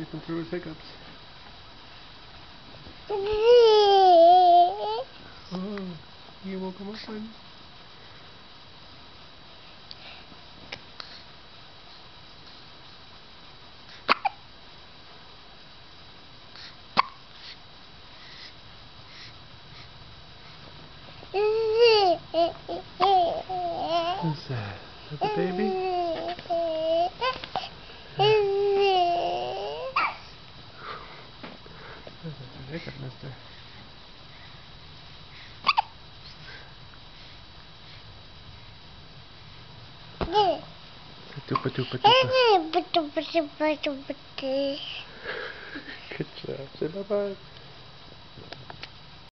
sleeping through his hiccups. Oh, you woke him up, son? What's that? Is that the baby? That's a hiccup, mister. Patupa, tupa, tupa. Good job. Say bye-bye.